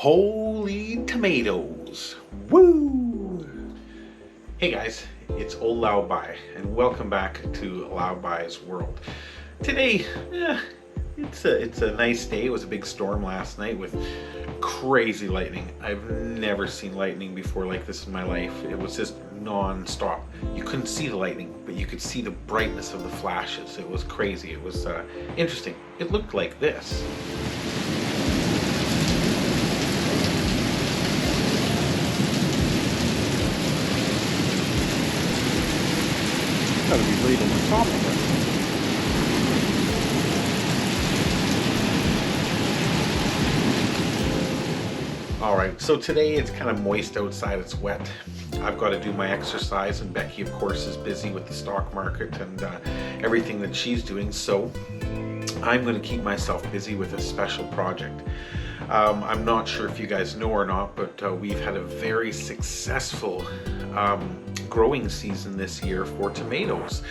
Holy tomatoes! Woo! Hey guys, it's old Lao Bai, and welcome back to Lao Bai's world. Today, it's a nice day. It was a big storm last night with crazy lightning. I've never seen lightning before like this in my life. It was just non-stop. You couldn't see the lightning, but you could see the brightness of the flashes. It was crazy. It was interesting. It looked like this. Gotta be right on top of it. Alright, so today it's kind of moist outside, it's wet. I've got to do my exercise, and Becky of course is busy with the stock market and everything that she's doing, so I'm going to keep myself busy with a special project. I'm not sure if you guys know or not, but we've had a very successful growing season this year for tomatoes.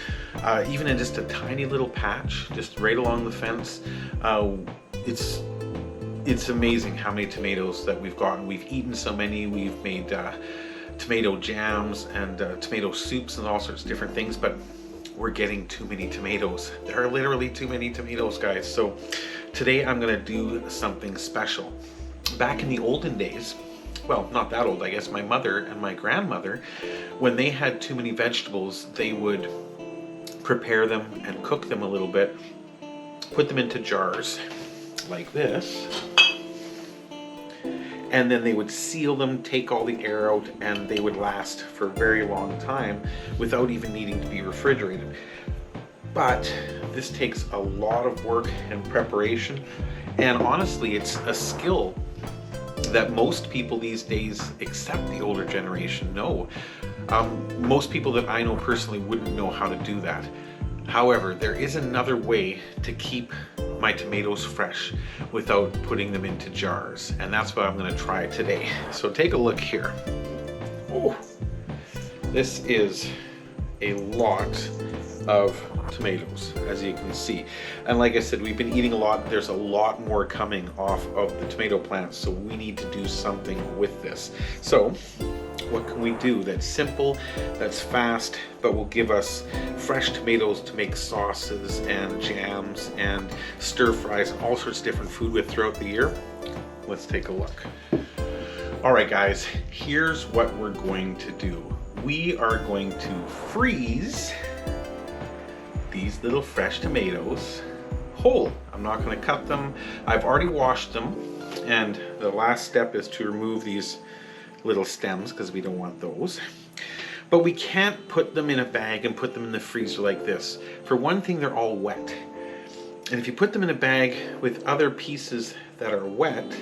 Even in just a tiny little patch, just right along the fence, it's amazing how many tomatoes that we've gotten. We've eaten so many. We've made tomato jams and tomato soups and all sorts of different things, but we're getting too many tomatoes. There are literally too many tomatoes, guys. So today I'm gonna do something special. Back in the olden days, well, not that old, I guess, my mother and my grandmother, when they had too many vegetables, they would prepare them and cook them a little bit, put them into jars like this, and then they would seal them, take all the air out, and they would last for a very long time without even needing to be refrigerated. But this takes a lot of work and preparation, and honestly, it's a skill that most people these days, except the older generation, know. Most people that I know personally wouldn't know how to do that. However, there is another way to keep my tomatoes fresh without putting them into jars, and that's what I'm going to try today. So take a look here. Oh, this is a lot of tomatoes, as you can see, and like I said, we've been eating a lot. There's a lot more coming off of the tomato plants, so we need to do something with this. So what can we do that's simple, that's fast, but will give us fresh tomatoes to make sauces and jams and stir fries and all sorts of different food with throughout the year? Let's take a look. All right, guys, here's what we're going to do. We are going to freeze these little fresh tomatoes whole. I'm not going to cut them. I've already washed them, and the last step is to remove these little stems because we don't want those. But we can't put them in a bag and put them in the freezer like this. For one thing, they're all wet. And if you put them in a bag with other pieces that are wet,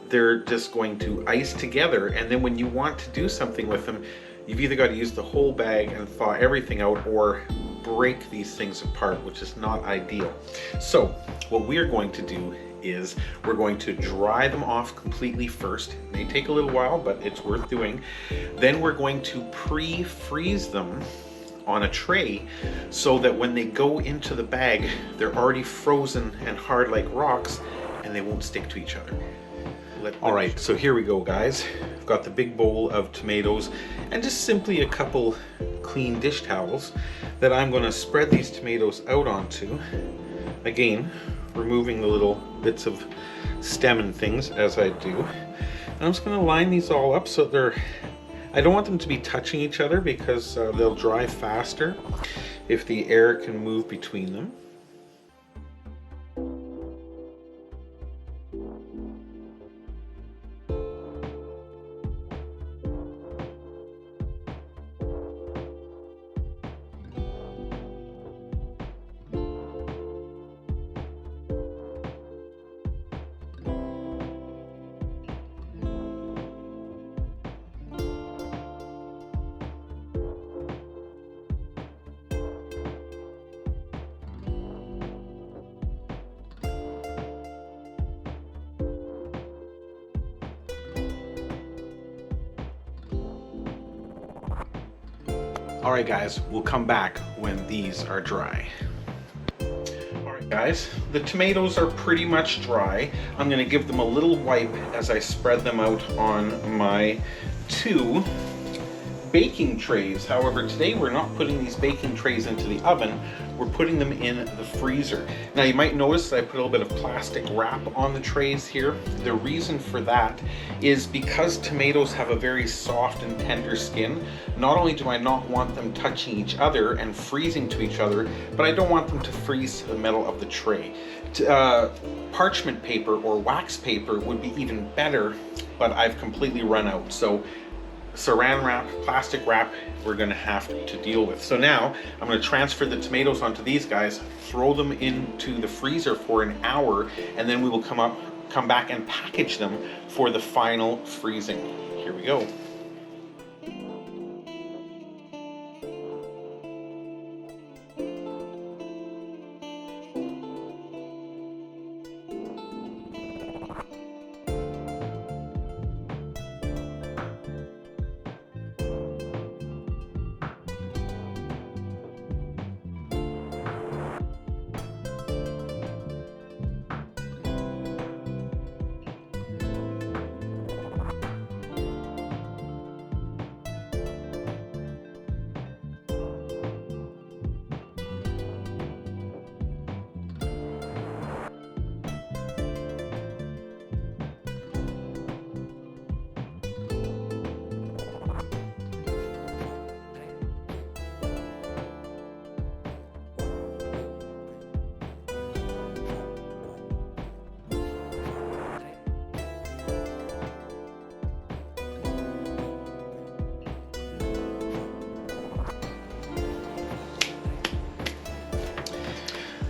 they're just going to ice together, and then when you want to do something with them, you've either got to use the whole bag and thaw everything out, or break these things apart, which is not ideal. So what we're going to do is we're going to dry them off completely first. It may take a little while, but it's worth doing. Then we're going to pre-freeze them on a tray so that when they go into the bag, they're already frozen and hard like rocks, and they won't stick to each other. All right, so here we go, guys. I've got the big bowl of tomatoes and just simply a couple clean dish towels that I'm going to spread these tomatoes out onto. Again, removing the little bits of stem and things as I do. And I'm just going to line these all up so I don't want them to be touching each other because they'll dry faster if the air can move between them. All right, guys, we'll come back when these are dry. All right. Guys, the tomatoes are pretty much dry. I'm going to give them a little wipe as I spread them out on my 2 baking trays. However, today we're not putting these baking trays into the oven, we're putting them in the freezer. Now you might notice that I put a little bit of plastic wrap on the trays here. The reason for that is because tomatoes have a very soft and tender skin. Not only do I not want them touching each other and freezing to each other, but I don't want them to freeze to the middle of the tray. Parchment paper or wax paper would be even better, but I've completely run out. So saran wrap, plastic wrap, we're gonna have to deal with. So now I'm gonna transfer the tomatoes onto these guys, throw them into the freezer for an hour, and then we will come back and package them for the final freezing. Here we go.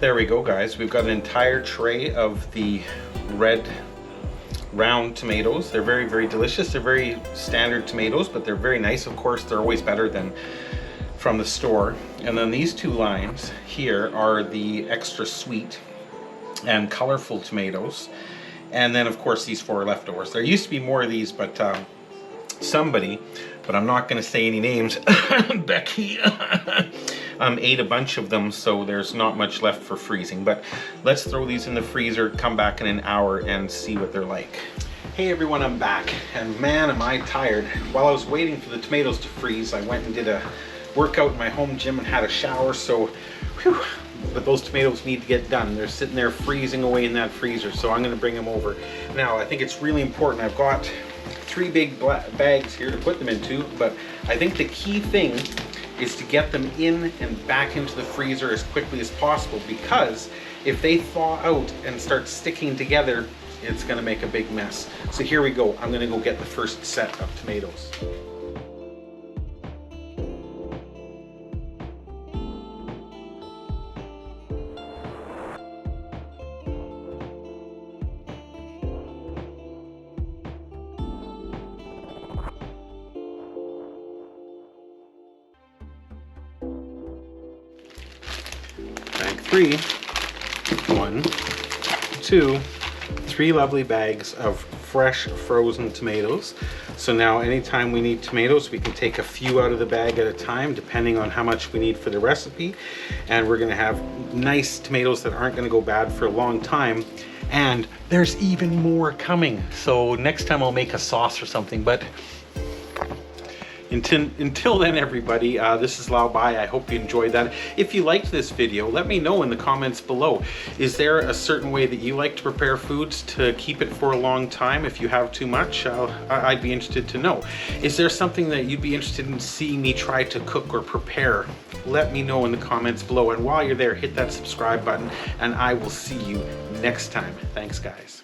There we go, guys. We've got an entire tray of the red round tomatoes. They're very, very delicious. They're very standard tomatoes, but they're very nice. Of course, they're always better than from the store. And then these 2 lines here are the extra sweet and colorful tomatoes. And then, of course, these 4 are leftovers. There used to be more of these, but somebody, but I'm not going to say any names, Becky, ate a bunch of them, so there's not much left for freezing. But let's throw these in the freezer, come back in an hour and see what they're like. Hey everyone, I'm back, and man am I tired. While I was waiting for the tomatoes to freeze, I went and did a workout in my home gym and had a shower, so whew, but those tomatoes need to get done. They're sitting there freezing away in that freezer, so I'm going to bring them over. Now I think it's really important. I've got 3 big bags here to put them into, but I think the key thing is to get them in and back into the freezer as quickly as possible, because if they thaw out and start sticking together, it's going to make a big mess. So here we go. I'm going to go get the first set of tomatoes. Bag 3, 1, 2, 3 lovely bags of fresh frozen tomatoes. So now anytime we need tomatoes, we can take a few out of the bag at a time, depending on how much we need for the recipe. And we're gonna have nice tomatoes that aren't gonna go bad for a long time. And there's even more coming. So next time I'll make a sauce or something, but until then, everybody, this is Lao Bai. I hope you enjoyed that. If you liked this video, let me know in the comments below. Is there a certain way that you like to prepare foods to keep it for a long time if you have too much? I'd be interested to know. Is there something that you'd be interested in seeing me try to cook or prepare? Let me know in the comments below. And while you're there, hit that subscribe button, and I will see you next time. Thanks, guys.